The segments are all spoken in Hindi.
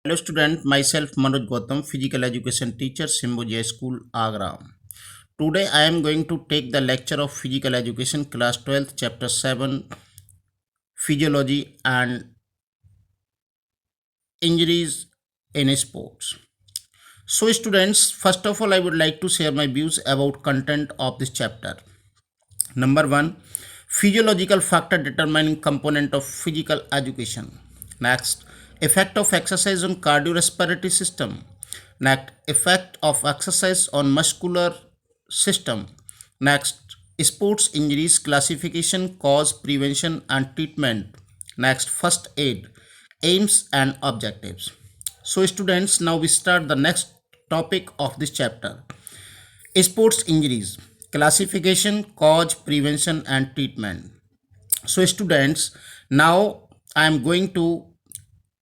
Hello student, myself Manoj Gautam, physical education teacher, Symbiogia School, Agra. Today I am going to take the lecture of physical education class 12th chapter 7 physiology and injuries in sports. So students, first of all I would like to share my views about content of this chapter. Number 1, physiological factor determining component of physical education. Next, effect of exercise on cardiorespiratory system. Next, effect of exercise on muscular system. Next, sports injuries classification, cause, prevention and treatment. Next, first aid, aims and objectives. So students, now we start the next topic of this chapter. Sports injuries classification, cause, prevention and treatment. So students, now I am going to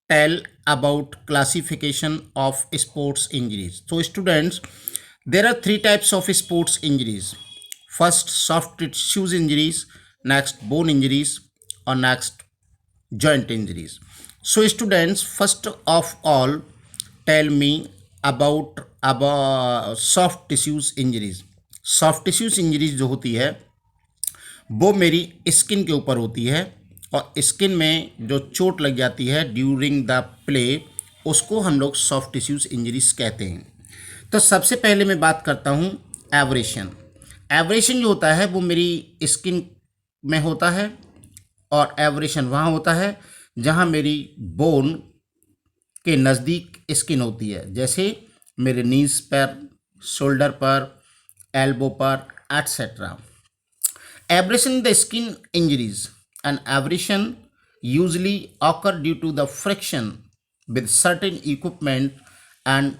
tell about classification of sports injuries. So students, there are three types of sports injuries. First, soft tissues injuries, next bone injuries, or next joint injuries. So students, first of all tell me about soft tissues injuries. Soft tissues injuries जो होती है वो मेरी स्किन के ऊपर होती है और स्किन में जो चोट लग जाती है ड्यूरिंग द प्ले उसको हम लोग सॉफ्ट टिश्यूज इंजरीज कहते हैं। तो सबसे पहले मैं बात करता हूँ एब्रेशन। एब्रेशन जो होता है वो मेरी स्किन में होता है और एब्रेशन वहाँ होता है जहाँ मेरी बोन के नज़दीक स्किन होती है, जैसे मेरे नीज पर, शोल्डर पर, elbow पर, etc. Abrasion in the skin injuries. An abrasion usually occur due to the friction with certain equipment and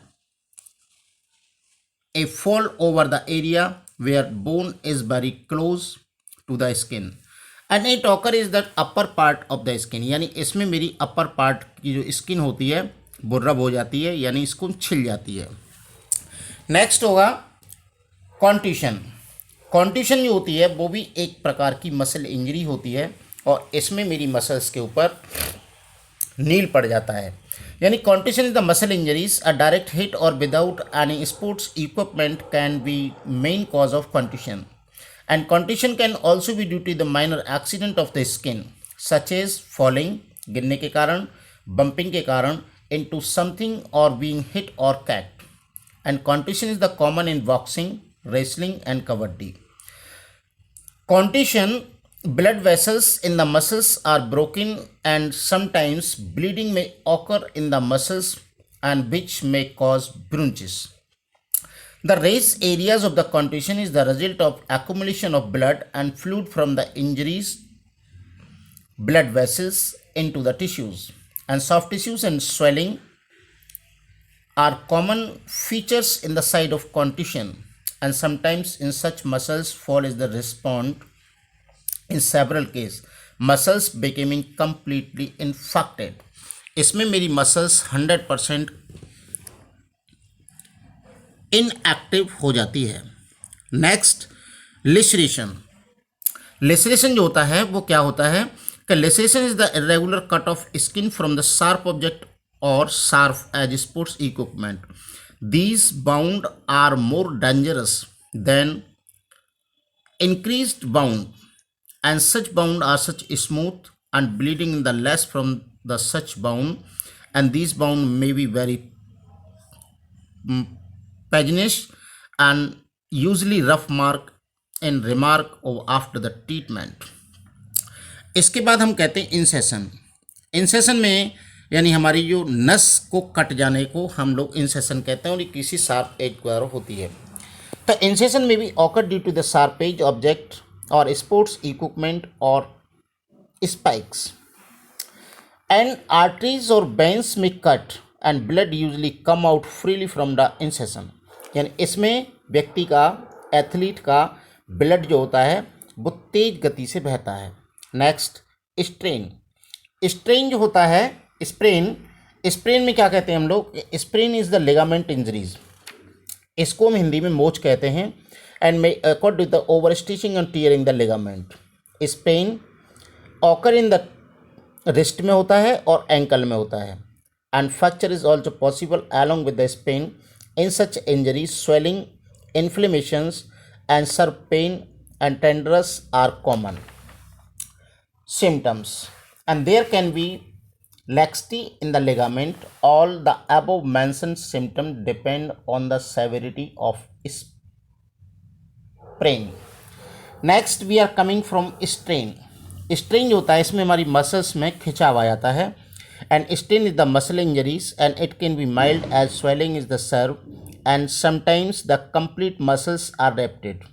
a fall over the area where bone is very close to the skin. And it occur is that upper part of the skin, यानी इसमें मेरी upper part की जो स्किन होती है वो रब हो जाती है, यानी इसको छिल जाती है। नेक्स्ट होगा कॉन्ट्यूशन। कॉन्ट्यूशन जो होती है वो भी एक प्रकार की मसल इंजरी होती है और इसमें मेरी मसल्स के ऊपर नील पड़ जाता है, यानी contusion is the muscle injuries. A direct hit और without any sports equipment can be main cause of contusion and contusion can also be due to the minor accident of the skin such as falling, गिरने के कारण, बम्पिंग के कारण, इनटू समथिंग और बीइंग हिट और kicked. And contusion is the common in boxing, wrestling and kabaddi. Contusion, blood vessels in the muscles are broken and sometimes bleeding may occur in the muscles and which may cause bruises. The raised areas of the contusion is the result of accumulation of blood and fluid from the injuries blood vessels into the tissues, and soft tissues and swelling are common features in the site of contusion. And sometimes in such muscles fall is the response in several cases muscles becoming completely infected. इसमें मेरी मसल्स 100% इनएक्टिव हो जाती है। Next, laceration. लेसरेशन जो होता है वो क्या होता है कि laceration is the irregular cut of skin from the sharp object और sharp edge sports equipment. These bound are more dangerous than increased bound, and such bound are such smooth and bleeding in the less from the such bound, and these bound may be very paginish and usually rough mark in remark of after the treatment. इसके बाद हम कहते हैं इंसेशन। इंसेशन में यानी हमारी जो नस को कट जाने को हम लोग इंसेशन कहते हैं और ये किसी शार्प एज द्वारा होती है। तो इंसेशन में भी occur due to the sharp edge object और स्पोर्ट्स इक्विपमेंट और स्पाइक्स एंड आर्टरीज और वेन्स में cut and blood usually come out freely from the incision, यानी इसमें व्यक्ति का, एथलीट का ब्लड जो होता है वो तेज गति से बहता है। Next, strain. स्ट्रेन जो होता है, स्प्रेन में क्या कहते हैं हम लोग, sprain is the ligament injuries, इसको हम हिंदी में मोच कहते हैं। And may accord to the over stitching and tearing the ligament. Sprain occur in the wrist में होता है और एंकल में होता है। and fracture is also possible along with the pain. In such injuries, swelling, inflammations, and sharp pain and tenderness are common symptoms, and there can be laxity in the ligament. All the above mentioned symptoms depend on the severity of sprain. Next we are coming from strain. Strain जो होता है इसमें हमारी मसल्स में खिंचाव आ जाता है. And strain is the muscle injuries and it can be mild as swelling is the serve and sometimes the complete muscles are ruptured.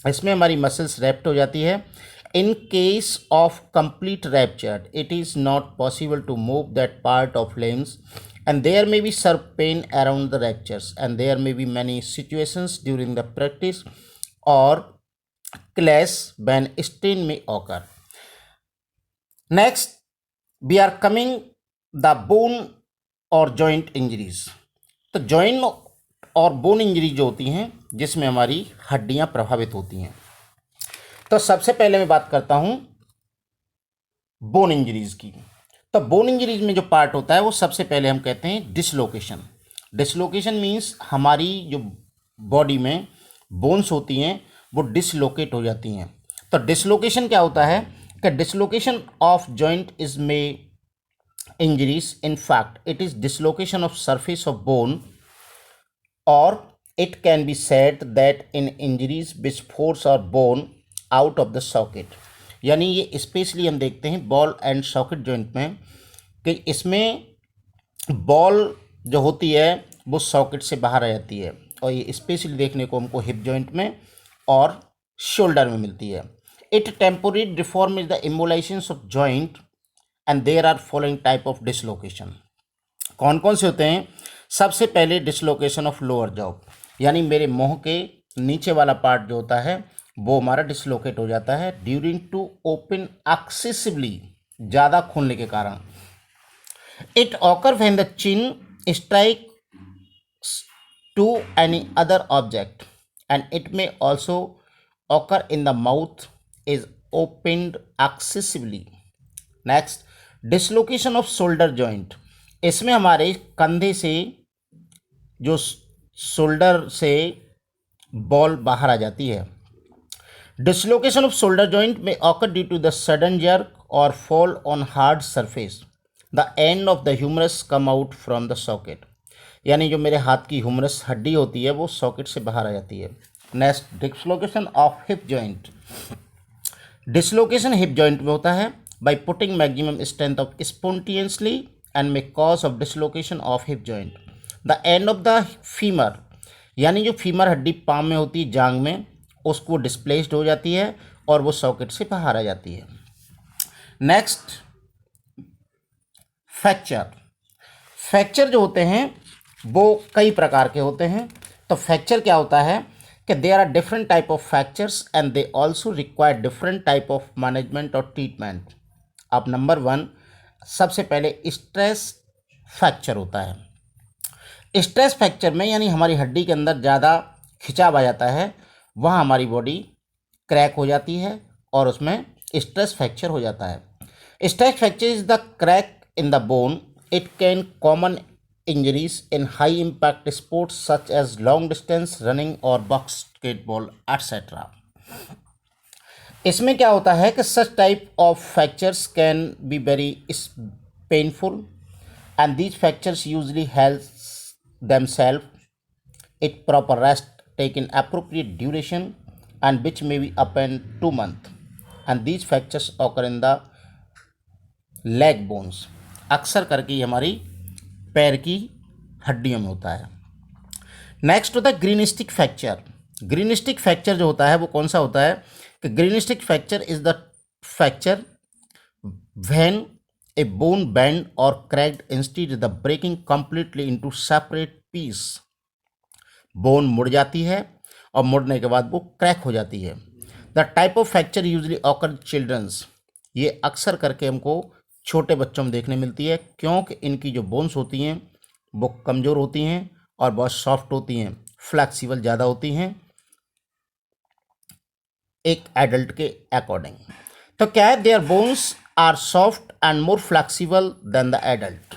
इसमें हमारी मसल्स रेप्ट हो जाती है. In case of complete ruptured it is not possible to move that part of limbs and there may be sharp pain around the ruptures and there may be many situations during the practice or class when strain may occur. Next we are coming the bone or joint injuries. तो जॉइंट और बोन इंजरी जो होती हैं जिसमें हमारी हड्डियां प्रभावित होती हैं. तो सबसे पहले मैं बात करता हूं बोन इंजरीज की. तो बोन इंजरीज में जो पार्ट होता है वो सबसे पहले हम कहते हैं डिसलोकेशन. डिसलोकेशन मीन्स हमारी जो बॉडी में बोन्स होती हैं वो डिसलोकेट हो जाती हैं. तो डिसलोकेशन क्या होता है कि dislocation of joint is may injuries. In fact it is dislocation of surface of bone और it can be said that in injuries which force और bone out of the socket. यानी ये स्पेशली हम देखते हैं बॉल एंड सॉकेट जॉइंट में कि इसमें बॉल जो होती है वो सॉकेट से बाहर आ जाती है और ये स्पेशली देखने को हमको हिप जॉइंट में और शोल्डर में मिलती है. It temporary deform is the immobilisations of joint and there are following type of dislocation. कौन कौन से होते हैं? सबसे पहले डिसलोकेशन ऑफ लोअर जॉ, यानी मेरे मुंह के नीचे वाला पार्ट जो होता है वो हमारा डिसलोकेट हो जाता है ड्यूरिंग टू ओपन एक्सेसिवली, ज़्यादा खोलने के कारण. It occur when the chin strike to any other object and it may also occur in the mouth is opened excessively. Next dislocation of shoulder joint. इसमें हमारे कंधे से जो शोल्डर से बॉल बाहर आ जाती है. Dislocation of shoulder joint may occur due to the sudden jerk or fall on hard surface. The end of the humerus come out from the socket. यानी जो मेरे हाथ की ह्यूमरस हड्डी होती है वो सॉकेट से बाहर आ जाती है. Next dislocation of hip joint. Dislocation hip joint में होता है by putting maximum strength of spontaneously and may cause of dislocation of hip joint. The end of the femur, यानी जो फीमर हड्डी पाम में होती है जांग में, उसको डिस्प्लेस्ड हो जाती है और वो सॉकेट से बाहर आ जाती है. Next fracture. फ्रैक्चर जो होते हैं वो कई प्रकार के होते हैं. तो फ्रैक्चर क्या होता है कि there are different type of fractures and they also require different type of management और ट्रीटमेंट. अब नंबर 1 सबसे पहले स्ट्रेस फ्रैक्चर होता है. स्ट्रेस फ्रैक्चर में यानी हमारी हड्डी के अंदर ज़्यादा खिंचाव आ जाता है, वहाँ हमारी बॉडी क्रैक हो जाती है और उसमें स्ट्रेस फ्रैक्चर हो जाता है. Stress fracture is the crack in the bone. It can common injuries in high impact sports such as long distance running और बास्केटबॉल एट्सेट्रा. इसमें क्या होता है कि such type of fractures can be very painful and these fractures usually help themselves. It proper rest taken appropriate duration and which may be up and 2 months, and these fractures occur in the leg bones. अक्सर करके हमारी पैर की हड्डियों में होता है. नेक्स्ट होता है ग्रीनिस्टिक फ्रैक्चर. ग्रीनिस्टिक फ्रैक्चर जो होता है वो कौन सा होता है कि greenstick fracture is the fracture when a bone bend or cracked instead of the breaking completely into separate piece. Bone मुड़ जाती है और मुड़ने के बाद वो क्रैक हो जाती है. The type of fracture usually occur children's. ये अक्सर करके हमको छोटे बच्चों में देखने मिलती है क्योंकि इनकी जो बोन्स होती हैं वो कमज़ोर होती हैं और बहुत सॉफ्ट होती हैं, फ्लैक्सिबल ज़्यादा होती हैं एक एडल्ट के अकॉर्डिंग. तो क्या है, their bones are soft and more flexible than the adult.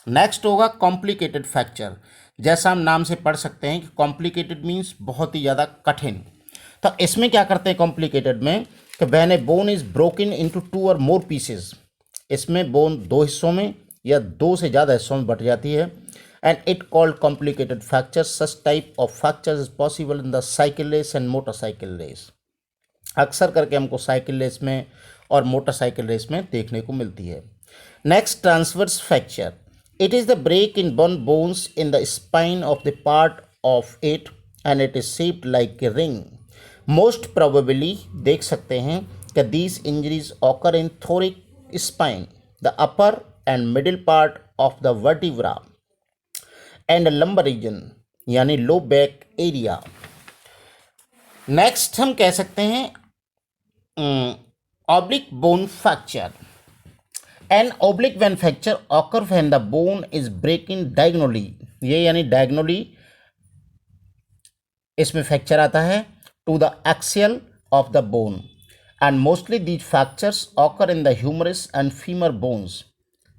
Next होगा कॉम्प्लिकेटेड फ्रैक्चर। जैसा हम नाम से पढ़ सकते हैं कि कॉम्प्लिकेटेड मीन्स बहुत ही ज़्यादा कठिन। तो इसमें क्या करते हैं कॉम्प्लिकेटेड में कि when A bone is broken into 2 और मोर पीसेस, इसमें बोन 2 हिस्सों में या 2 से ज़्यादा हिस्सों में बट जाती है। And it called complicated fracture. Such type of fracture is possible in the cycle race and motorcycle race. अक्सर करके हमको साइकिल रेस में और मोटरसाइकिल रेस में देखने को मिलती है। Next, transverse fracture. It is the break in one bones in the spine of the part of it and it is shaped like a ring. Most probably देख सकते हैं कि these injuries occur in thoracic spine, the upper and middle part of the vertebra and lumbar region, यानी लो बैक एरिया। नेक्स्ट हम कह सकते हैं oblique bone fracture. An oblique bone fracture occur when the bone is breaking diagonally, ये यानी diagonally इसमें फ्रैक्चर आता है to the axial of the bone, and mostly these fractures occur in the humerus and femur bones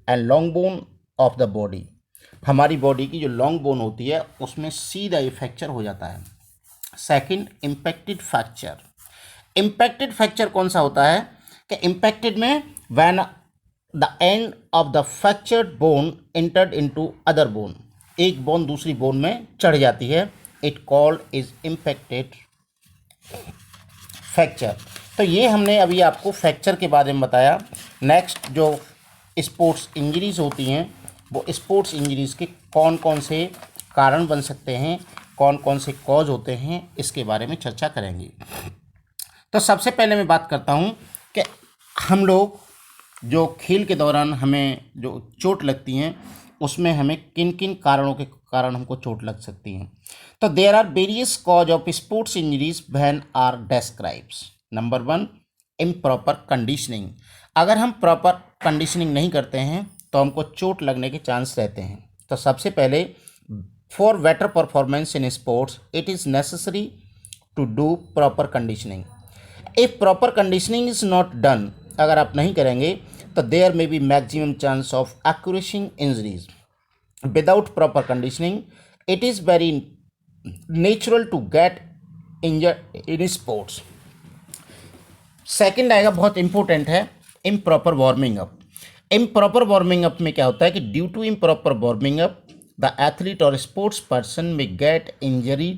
and long bone of the body. हमारी बॉडी की जो लॉन्ग बोन होती है उसमें सीधा ये फ्रैक्चर हो जाता है। Second, impacted fracture. Impacted fracture कौन सा होता है कि इम्पैक्टेड में when the end of the fractured bone entered into other bone, एक बोन दूसरी बोन में चढ़ जाती है, it called is impacted fracture. तो ये हमने अभी आपको फ्रैक्चर के बारे में बताया। नेक्स्ट, जो स्पोर्ट्स इंजरीज होती हैं वो स्पोर्ट्स इंजरीज के कौन कौन से कारण बन सकते हैं, कौन कौन से कॉज होते हैं, इसके बारे में चर्चा करेंगे। तो सबसे पहले मैं बात करता हूँ कि हम लोग जो खेल के दौरान हमें जो चोट लगती हैं उसमें हमें किन किन कारणों के कारण हमको चोट लग सकती हैं। तो there are various cause of sports injuries when are describes. Number 1, improper conditioning. अगर हम प्रॉपर कंडीशनिंग नहीं करते हैं तो हमको चोट लगने के चांस रहते हैं। तो सबसे पहले, for better performance in sports it is necessary to do proper conditioning. If proper conditioning is not done, अगर आप नहीं करेंगे तो there may be maximum chance of occurring injuries. Without proper conditioning it is very natural to get injured in sports. Second आएगा, बहुत इंपॉर्टेंट है, improper warming up. Improper warming up में क्या होता है कि due to improper warming up the athlete और स्पोर्ट्स पर्सन में गेट इंजरी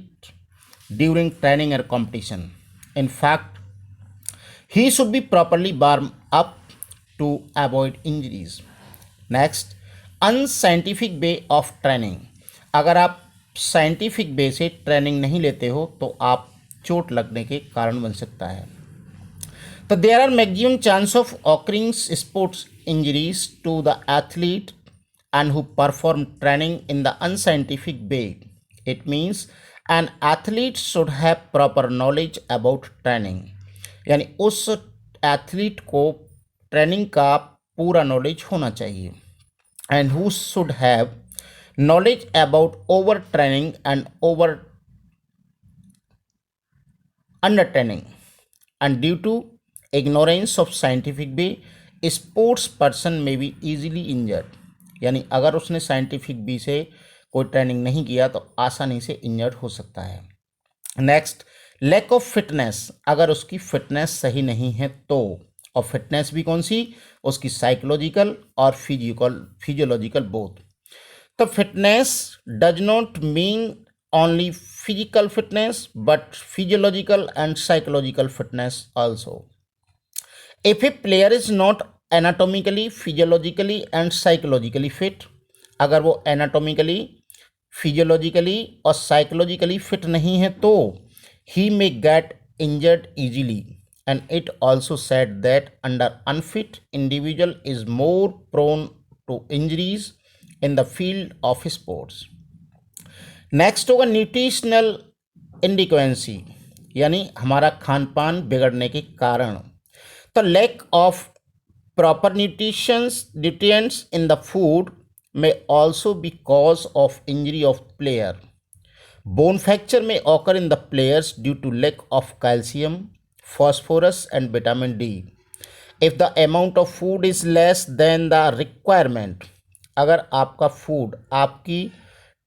ड्यूरिंग ट्रेनिंग और competition. In fact he should be properly warmed up to avoid injuries. Next, unscientific way of training. अगर आप साइंटिफिक वे से ट्रेनिंग नहीं लेते हो तो आप चोट लगने के कारण बन सकता है। तो there are maximum chance of occurring sports injuries to the athlete and who perform training in the unscientific way. It means an athlete should have proper knowledge about training. यानी उस एथलीट को ट्रेनिंग का पूरा नॉलेज होना चाहिए। And who should have knowledge about over training and over under training and due to ignorance of scientific way sports person may be easily injured. यानी अगर उसने साइंटिफिक बी से कोई ट्रेनिंग नहीं किया तो आसानी से इंजर्ड हो सकता है। Next, lack of fitness. अगर उसकी फिटनेस सही नहीं है तो, और फिटनेस भी कौन सी, उसकी साइकोलॉजिकल और फिजियोलॉजिकल बोथ। तो fitness does not mean only physical fitness but physiological and psychological fitness also. If A player is not anatomically, physiologically and psychologically fit, अगर वो एनाटॉमिकली, फिजियोलॉजिकली और साइकोलॉजिकली फिट नहीं है तो he may get injured easily, and it also said that under unfit individual is more prone to injuries in the field of sports. Next होगा न्यूट्रिशनल इनडिक्वेंसी, यानी हमारा खान पान बिगड़ने के कारण। तो lack of proper nutrients in the food may also be cause of injury of player. Bone fracture may occur in the players due to lack of calcium, phosphorus and vitamin D. If the amount of food is less than the requirement, अगर आपका फूड आपकी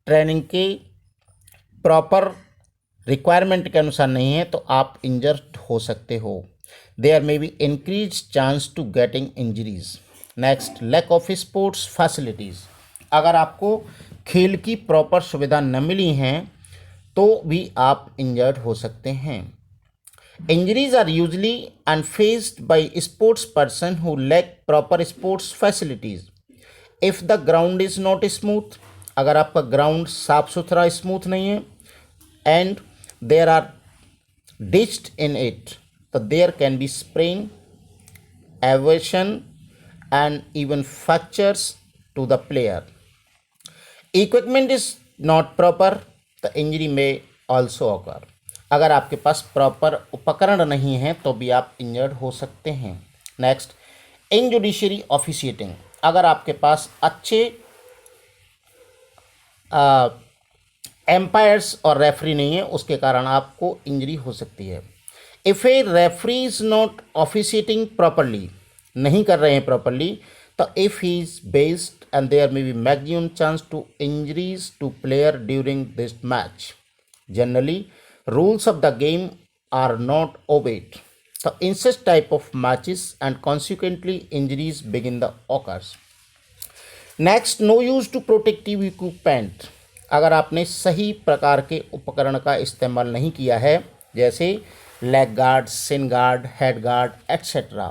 ट्रेनिंग के प्रॉपर रिक्वायरमेंट के अनुसार नहीं है तो आप इंजर्ड हो सकते हो। There may be increase chance to getting injuries. Next, lack of sports facilities. अगर आपको खेल की प्रॉपर सुविधा न मिली हैं तो भी आप इंजर्ड हो सकते हैं। Injuries are usually unfaced by sports person who lack proper sports facilities. If the ground is not smooth, अगर आपका ग्राउंड साफ सुथरा स्मूथ नहीं है, and there are ditched in it, so there can be sprain, abrasion and even fractures to the player. Equipment is not proper, the injury may also occur. अगर आपके पास प्रॉपर उपकरण नहीं है तो भी आप इंजर्ड हो सकते हैं। Next, injudicious officiating. अगर आपके पास अच्छे एम्पायर्स और रेफरी नहीं है उसके कारण आपको इंजरी हो सकती है। If a referee is not officiating properly, नहीं कर रहे हैं प्रॉपरली, तो if he is biased and there may be maximum chance to injuries to player during this match. Generally rules of the game are not obeyed, तो in such type of matches and consequently injuries begin the occurs. Next, no use to protective equipment. अगर आपने सही प्रकार के उपकरण का इस्तेमाल नहीं किया है, जैसे leg guard, shin guard, head guard etcetera,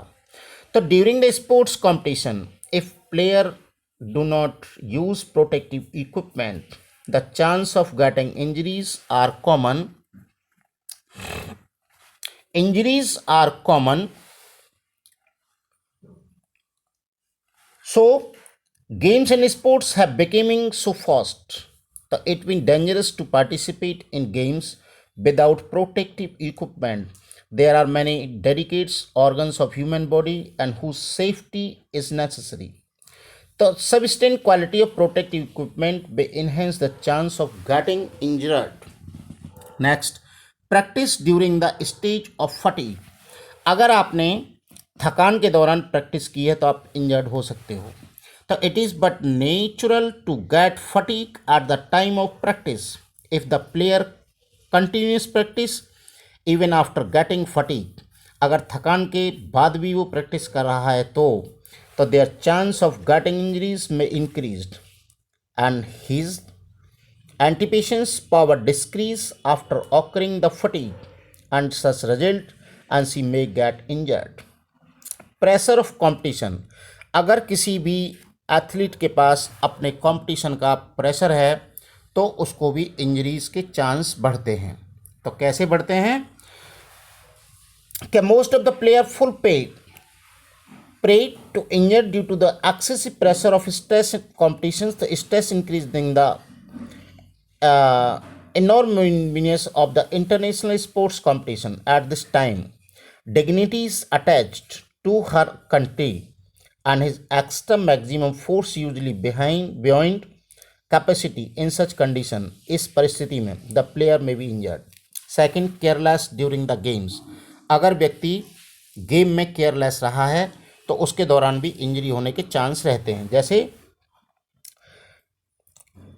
तो during the sports competition if player do not use protective equipment, the chance of getting injuries are common. Injuries are common, so games and sports have becoming so fast that it been dangerous to participate in games without protective equipment. There are many dedicated organs of human body and whose safety is necessary. The substantial quality of protective equipment may enhance the chance of getting injured. Next, practice during the stage of fatigue. अगर आपने थकान के दौरान प्रैक्टिस की है तो आप इंजर्ड हो सकते हो। तो it is but natural to get fatigue at the time of practice. If the player continues practice even after getting fatigue, अगर थकान के बाद भी वो प्रैक्टिस कर रहा है तो there chance of getting injuries में increased and his anticipation's power decrease after occurring the fatigue and such result and she may get injured. Pressure of competition. अगर किसी भी एथलीट के पास अपने कंपटीशन का प्रेशर है तो उसको भी इंजरीज के चांस बढ़ते हैं। तो कैसे बढ़ते हैं कि most of the player full prey to injured due to the excessive pressure of stress competitions. The stress increasing the enormous of the international sports competition. At this time, dignity is attached to her country and his extra maximum force usually beyond capacity. In such condition, इस परिस्थिति में the player may be injured. Second, careless during the games. अगर व्यक्ति गेम में केयरलेस रहा है तो उसके दौरान भी इंजरी होने के चांस रहते हैं। जैसे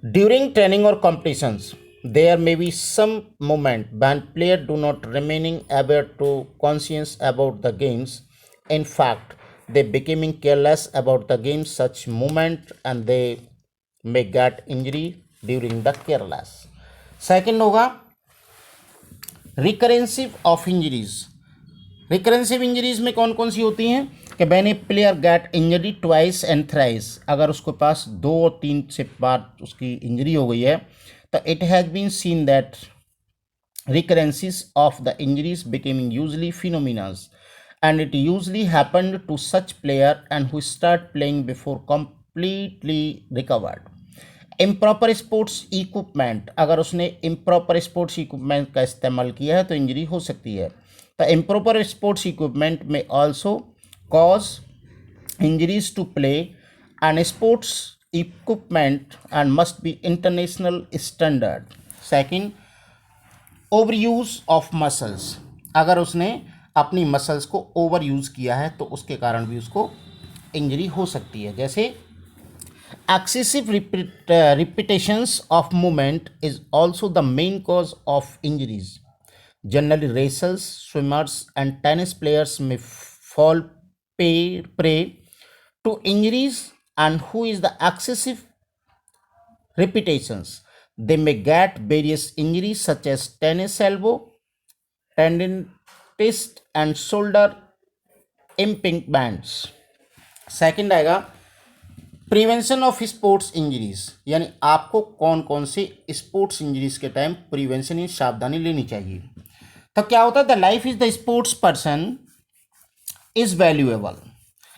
ड्यूरिंग ट्रेनिंग और competitions there may be some moment when players do not remaining aware to conscious about the games. In fact, they becoming careless about the games such moment and they may get injury during the careless. Second होगा recurrensive of injuries. Recurrensive injuries में कौन कौन सी होती हैं कि when a player get injury twice and thrice, अगर उसके पास 2 और 3 से बार उसकी इंजरी हो गई है तो it has been seen that recurrences of the injuries becoming usually phenomena and it usually happened to such player and who start playing before completely recovered. Improper sports equipment, अगर उसने इम्प्रॉपर स्पोर्ट्स इक्विपमेंट का इस्तेमाल किया है तो इंजरी हो सकती है। तो improper sports equipment may also cause injuries to play and sports equipment and must be international standard. Second, over use of muscles, अगर उसने अपनी मसल्स को ओवर यूज़ किया है तो उसके कारण भी उसको इंजरी हो सकती है। जैसे Excessive repetitions of movement is also the main cause of injuries. Generally, racers, swimmers, and tennis players may fall prey to injuries, and who is the excessive repetitions. They may get various injuries such as tennis elbow, tendinitis, and shoulder impingements. Second आएगा प्रिवेंशन ऑफ स्पोर्ट्स इंजरीज, यानी आपको कौन कौन से स्पोर्ट्स इंजरीज के टाइम प्रिवेंशन या सावधानी लेनी चाहिए. तो क्या होता है, the life is the sports person is valuable.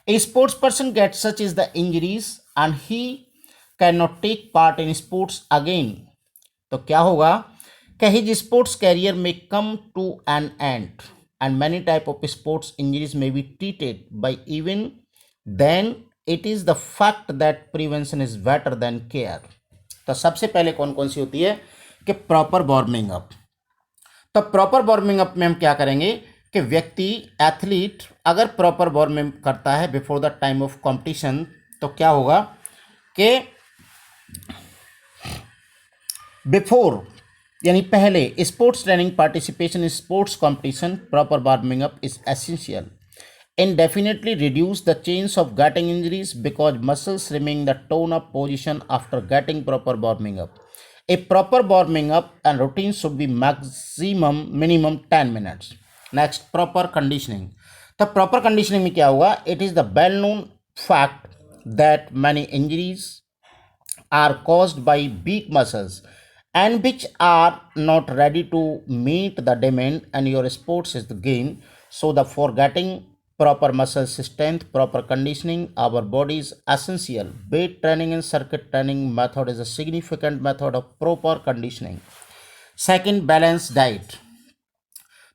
A sports person get such is the injuries and he can not take part in sports again. तो क्या होगा कि हिज स्पोर्ट्स कैरियर में come to an end and many type of sports injuries may be treated by even then it is the fact that prevention is better than care. तो सबसे पहले कौन कौन सी होती है कि प्रॉपर वार्मिंग अप. तो प्रॉपर वार्मिंग अप में हम क्या करेंगे कि व्यक्ति एथलीट अगर प्रॉपर वार्मिंग करता है before the time of competition, तो क्या होगा कि बिफोर यानी पहले sports training participation in sports competition, proper warming up is essential indefinitely reduce the chance of getting injuries because muscles remain the tone up position after getting proper warming up. A proper warming up and routine should be minimum 10 minutes. Next, proper conditioning. The proper conditioning में क्या होगा, it is the well known fact that many injuries are caused by weak muscles and which are not ready to meet the demand, and your sports is the game. So the for getting proper muscle strength, proper conditioning, our body is essential. Weight training and circuit training method is a significant method of proper conditioning. Second, balanced diet.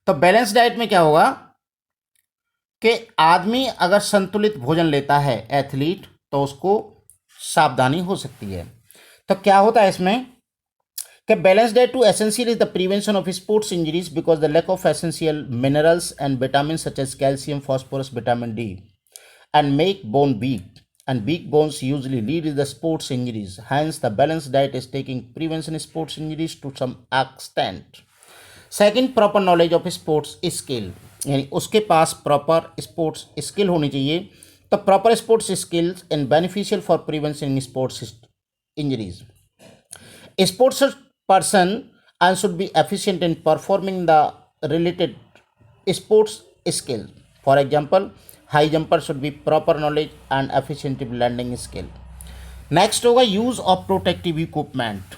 तो बैलेंस डाइट में क्या होगा कि आदमी अगर संतुलित भोजन लेता है एथलीट, तो उसको सावधानी हो सकती है. तो क्या होता है इसमें कि balance diet to essential is the prevention of sports injuries because the lack of essential minerals and vitamin such as calcium, phosphorus, vitamin D and make bone weak and weak bones usually lead to the sports injuries. Hence, the balanced diet is taking prevention sports injuries to some extent. Second, proper knowledge of sports skill, यानी उसके पास प्रॉपर स्पोर्ट्स स्किल होनी चाहिए. तो proper sports skills and beneficial for prevention sports injuries. Sports person and should be efficient in performing the related sports skill. For example, high jumper should be proper knowledge and efficient landing skill. Next होगा यूज़ ऑफ प्रोटेक्टिव इक्विपमेंट.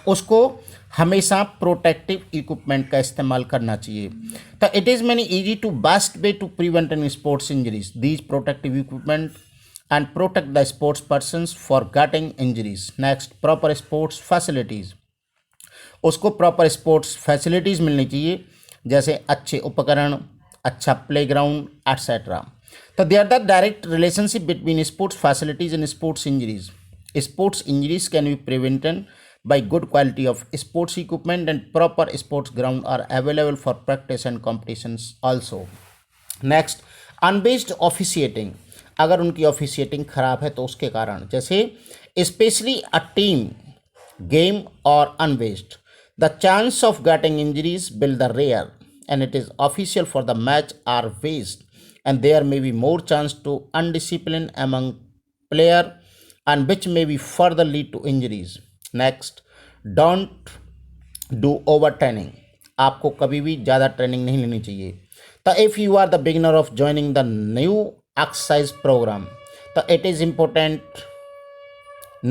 उसको हमेशा प्रोटेक्टिव इक्विपमेंट का इस्तेमाल करना चाहिए. तो it is many easy to best way to prevent any sports injuries. These protective equipment and protect the sports persons for getting injuries. Next, proper sports facilities. उसको प्रॉपर स्पोर्ट्स फैसिलिटीज़ मिलनी चाहिए, जैसे अच्छे उपकरण, अच्छा प्लेग्राउंड एट्सेट्रा. तो they are the direct relationship between sports facilities and sports injuries. Sports injuries can be prevented by good quality of sports equipment and proper sports ground are available for practice and competitions also. Next, unbased officiating. अगर उनकी ऑफिशिएटिंग खराब है तो उसके कारण, जैसे स्पेशली अ टीम गेम और unbased, the chance of getting injuries will the rare and it is official for the match are west and there may be more chance to undiscipline among player and which may be further lead to injuries. Next, don't do over training. आपको कभी भी ज़्यादा ट्रेनिंग नहीं लेनी चाहिए. तो if you are the beginner of joining the new exercise program, so it is important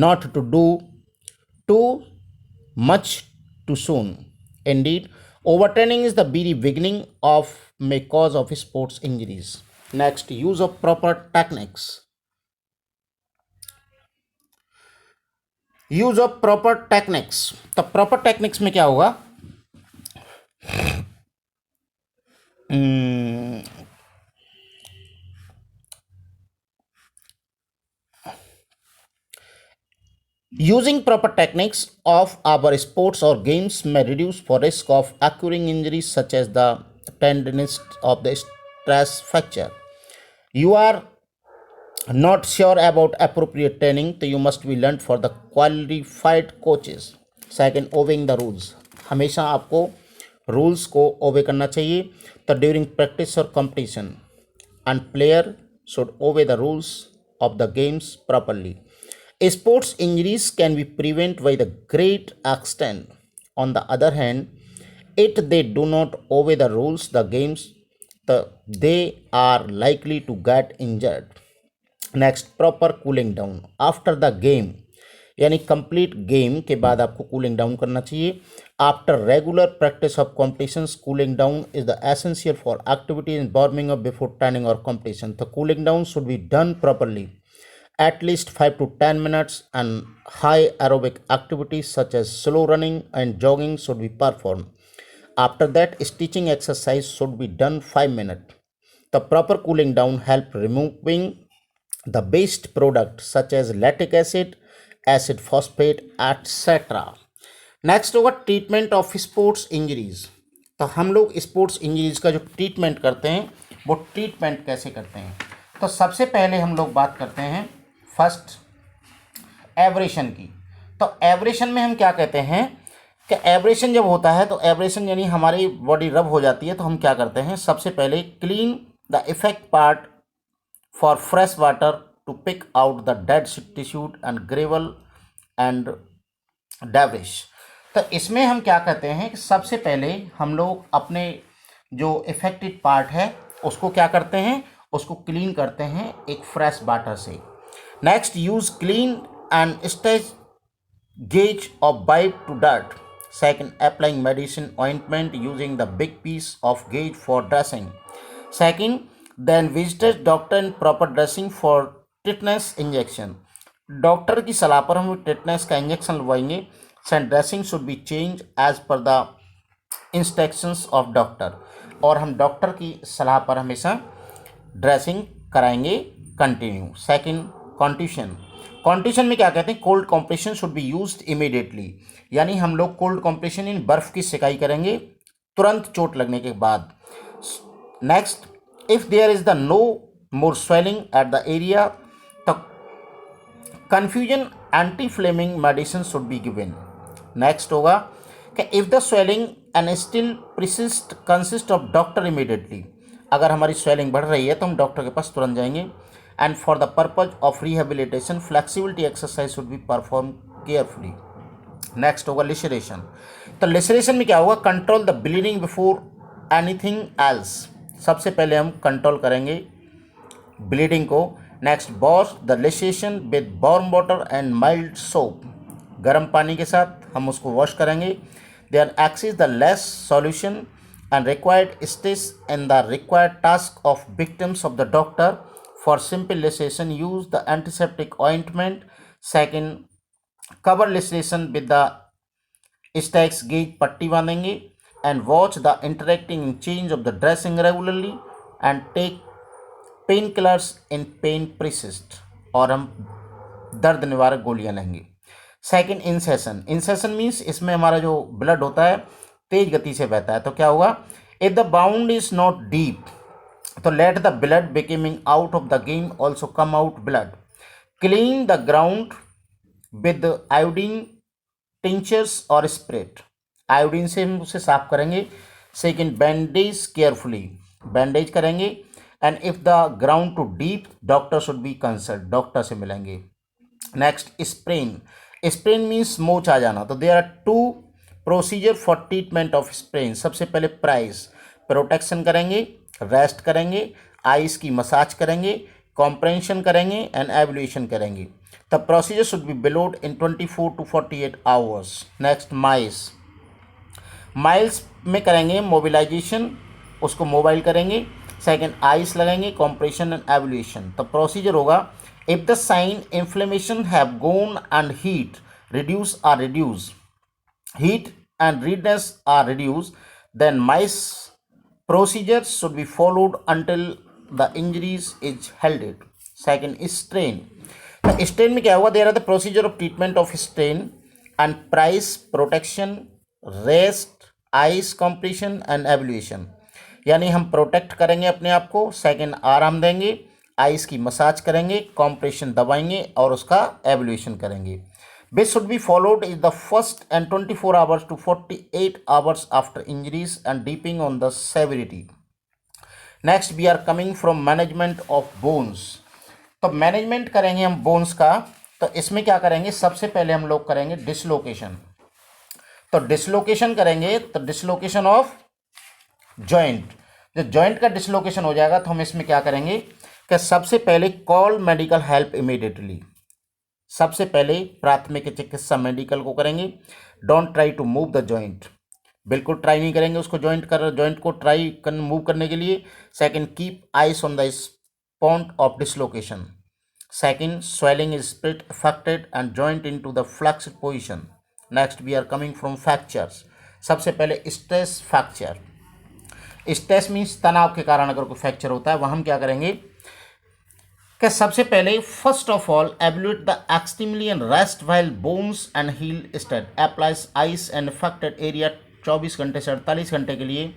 not to do too much too soon. Indeed, overtraining is the very beginning of may cause of sports injuries. Next, use of proper techniques. use of proper techniques. तो proper techniques में क्या होगा, using proper techniques of our sports or games may reduce for risk of occurring injuries such as the tendinitis of the stress fracture. You are not sure about appropriate training, तो you must be learned for the qualified coaches. Second, obeying the rules. हमेशा आपको रूल्स को ओबे करना चाहिए. तो ड्यूरिंग प्रैक्टिस और competition, and player should obey the rules of the games properly. Sports injuries can be prevented by the great extent. On the other hand, if they do not obey the rules, the games, they are likely to get injured. Next, proper cooling down after the game, यानी कंप्लीट गेम के बाद आपको कूलिंग डाउन करना चाहिए. After regular practice of competitions, cooling down is the essential for activity in warming up before training और कॉम्पिटिशन. तो cooling down should be done properly at least 5 to 10 minutes, and high aerobic activities such as slow running and jogging should be performed. After that, stitching exercise should be done 5 minutes. The proper cooling down help removing the waste product such as lactic acid, acid phosphate, etc. Next होगा ट्रीटमेंट ऑफ स्पोर्ट्स इंजरीज. तो हम लोग स्पोर्ट्स इंजरीज का जो ट्रीटमेंट करते हैं वो ट्रीटमेंट कैसे करते हैं. तो सबसे पहले हम लोग बात करते हैं फर्स्ट एब्रेशन की. तो एब्रेशन में हम क्या कहते हैं कि एब्रेशन जब होता है तो एब्रेशन यानी हमारी बॉडी रब हो जाती है, तो हम क्या करते हैं सबसे पहले clean the effect part for fresh water to pick out the dead tissue and gravel and debris. तो इसमें हम क्या कहते हैं कि सबसे पहले हम लोग अपने जो इफेक्टेड पार्ट है उसको क्या करते हैं, उसको क्लीन करते हैं एक फ्रेश वाटर से. Next, use clean and stage gauze of bite to dirt. Second, applying medicine ointment using the big piece of gauze for dressing. Second, then visit doctor in proper dressing for tetanus injection. Doctor की सलाह पर हम टिटनेस का इंजेक्शन लगवाएंगे. And dressing should be change as per the instructions of doctor. और हम डॉक्टर की सलाह पर हमेशा ड्रेसिंग कराएंगे कंटिन्यू. Second, contusion. कॉन्ट्यूशन में क्या कहते हैं, cold compression should be used immediately, यानी हम लोग कोल्ड कॉम्प्रेशन इन बर्फ़ की सिकाई करेंगे तुरंत चोट लगने के बाद. Next, if there is the no more swelling at the area, तो confusion anti flaming medicine should be given. Next होगा कि if the swelling and still persist consist of doctor immediately. अगर हमारी स्वेलिंग बढ़ रही है तो हम डॉक्टर के पास तुरंत जाएंगे. And for the purpose of rehabilitation flexibility exercise should be perform carefully. Next होगा लिसरेशन. तो लिसरेशन में क्या होगा, control the bleeding before anything else. सबसे पहले हम कंट्रोल करेंगे ब्लीडिंग को. Next, wash the laceration with warm water and mild soap. गर्म पानी के साथ हम उसको वॉश करेंगे. Then excess the less solution and required stays in the required task of victims of the doctor. For simple laceration, use the antiseptic ointment. Second, cover laceration with the stacks gauge पट्टी बांधेंगे. And watch the interacting change of the dressing regularly and take painkillers in pain persist. और हम दर्द निवारक गोलियां लेंगे. Second, incision. इंसेशन मीन्स इसमें हमारा जो ब्लड होता है तेज गति से बहता है. तो क्या होगा, if the bound is not deep तो let the blood becoming out of the game also come out blood. Clean the ground with iodine tinctures और स्प्रेट. आयोडीन से हम उसे साफ करेंगे. Second, bandage carefully. बैंडेज करेंगे. And if the ground too deep doctor should be consult. Doctor से मिलेंगे. Next, sprain. स्प्रेन मीन्स मोच आ जाना. तो there are two procedure for treatment of sprain. सबसे पहले प्राइस प्रोटेक्शन करेंगे, रेस्ट करेंगे, आइस की मसाज करेंगे, कॉम्प्रेंशन करेंगे एंड एवल्यूशन करेंगे. The procedure should be followed in 24 to 48 hours. Next, miles. Miles में करेंगे मोबिलाइजेशन, उसको मोबाइल करेंगे. सेकेंड, आइस लगाएंगे, कॉम्प्रेशन एंड एवल्यूशन. तो प्रोसीजर होगा, if the sign inflammation have gone and heat reduce heat and redness are reduced, then mice procedures should be followed until the injuries is healed. Second is strain. The strain में क्या हुआ, there are the procedure of treatment of strain and price protection, rest, ice compression and evaluation. यानी हम प्रोटेक्ट करेंगे अपने आप को. सेकेंड, आराम देंगे. आइस की मसाज करेंगे, कॉम्प्रेशन दबाएंगे और उसका एवल्यूशन करेंगे. This should be followed in the first and 24 hours to 48 hours after injuries and depending on the severity. Next we are coming from management of bones. तो मैनेजमेंट करेंगे हम बोन्स का. तो इसमें क्या करेंगे, सबसे पहले हम लोग करेंगे डिसलोकेशन. तो डिसलोकेशन करेंगे तो डिसलोकेशन ऑफ जॉइंट. जब जॉइंट का डिसलोकेशन हो जाएगा तो हम इसमें क्या करेंगे कि सबसे पहले कॉल मेडिकल हेल्प इमीडिएटली. सबसे पहले प्राथमिक चिकित्सा मेडिकल को करेंगे. Don't try to move the joint. बिल्कुल ट्राई नहीं करेंगे उसको जॉइंट को मूव करने के लिए. Second, keep ice on the spot of dislocation. Second, swelling is split affected and joint into the flexed position. Next we are coming from fractures. सबसे पहले स्ट्रेस फ्रैक्चर. स्ट्रेस मीन्स तनाव के कारण अगर कोई फ्रैक्चर होता है, वह हम क्या करेंगे कि सबसे पहले first of all evaluate the extremely and rest while bones and heal state. Applies ice and affected area 24 घंटे से 48 घंटे के लिए.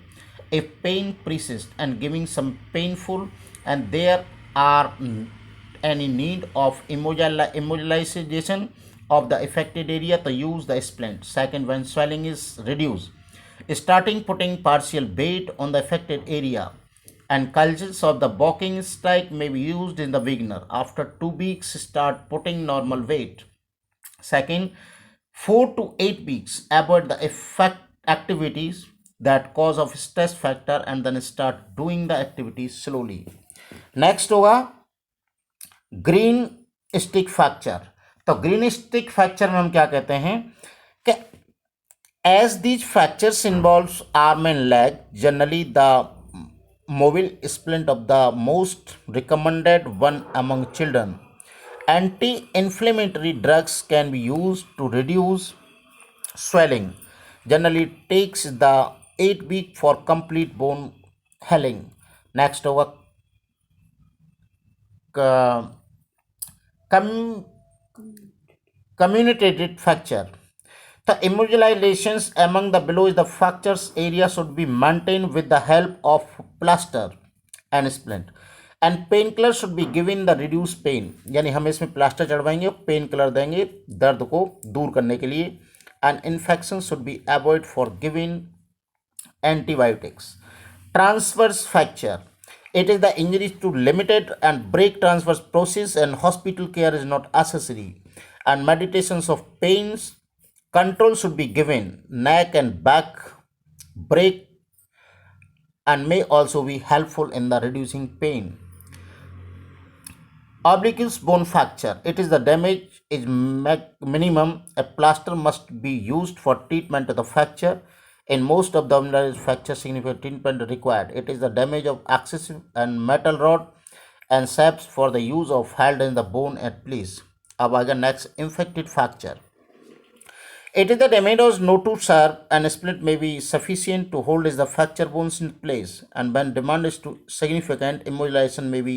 If pain persists and giving some painful and there are any need of immobilization of the affected area to use the splint. Second, when swelling is reduced, starting putting partial weight on the affected area and cultures of the walking stick may be used in the beginner. After 2 weeks, start putting normal weight. Second, 4 to 8 weeks, avoid the effect activities that cause of stress factor and then start doing the activities slowly. Next होगा ग्रीन स्टिक फ्रैक्चर. तो ग्रीन स्टिक फ्रैक्चर में हम क्या कहते हैं कि as these fractures involves arm and leg, generally the mobile splint of the most recommended one among children. Anti inflammatory drugs can be use to reduce swelling. Generally takes the 8 week for complete bone healing. Next होगा communicated fracture. The immobilizations among the below is the fractures area should be maintained with the help of plaster and splint. And painkiller should be given the reduced pain. यानी हम इसमें प्लास्टर चढ़वाएंगे, पेन किलर देंगे दर्द को दूर करने के लिए. And infection should be avoided for giving antibiotics. Transverse fracture. It is the injury to limited and break transverse process and hospital care is not accessory. And meditations of pains control should be given. Neck and back break and may also be helpful in the reducing pain. Oblique bone fracture. It is the damage is minimum. A plaster must be used for treatment of the fracture. In most of the fracture, significant treatment required. It is the damage of excessive and metal rod and saps for the use of held in the bone at place. अब आगे next, infected fracture. It is the damage is not too sharp and split may be sufficient to hold the fracture bones in place, and when demand is too significant, immobilization may be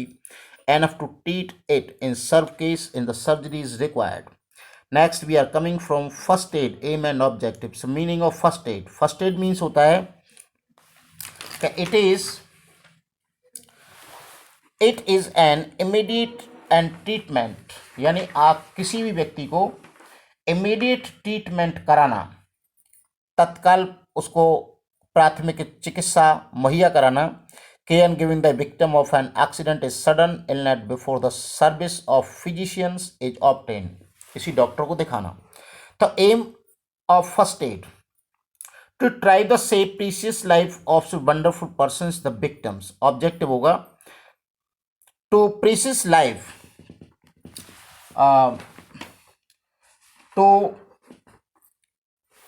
enough to treat it. In some case, in the surgery is required. Next we are coming from first aid, aim and objectives. Meaning of first aid. First aid means होता है कि it is an immediate and treatment. यानी आप किसी भी व्यक्ति को इमीडिएट ट्रीटमेंट कराना, तत्काल उसको प्राथमिक चिकित्सा मुहैया कराना. Care giving the victim of an accident is sudden illness before the service of physicians is obtained. किसी डॉक्टर को दिखाना. तो aim of first aid to try the save precious life of wonderful persons the victims. Objective होगा to precious life, to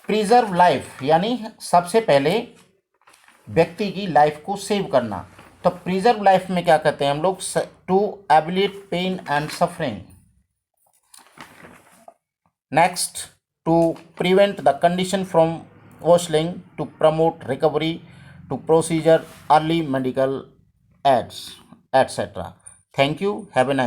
preserve life, यानी सबसे पहले व्यक्ति की लाइफ को सेव करना. तो प्रिजर्व लाइफ में क्या कहते हैं हम लोग, to alleviate pain and suffering. Next, to prevent the condition from worsening, to promote recovery, to procedure early medical aids, etc. Thank you. Have a nice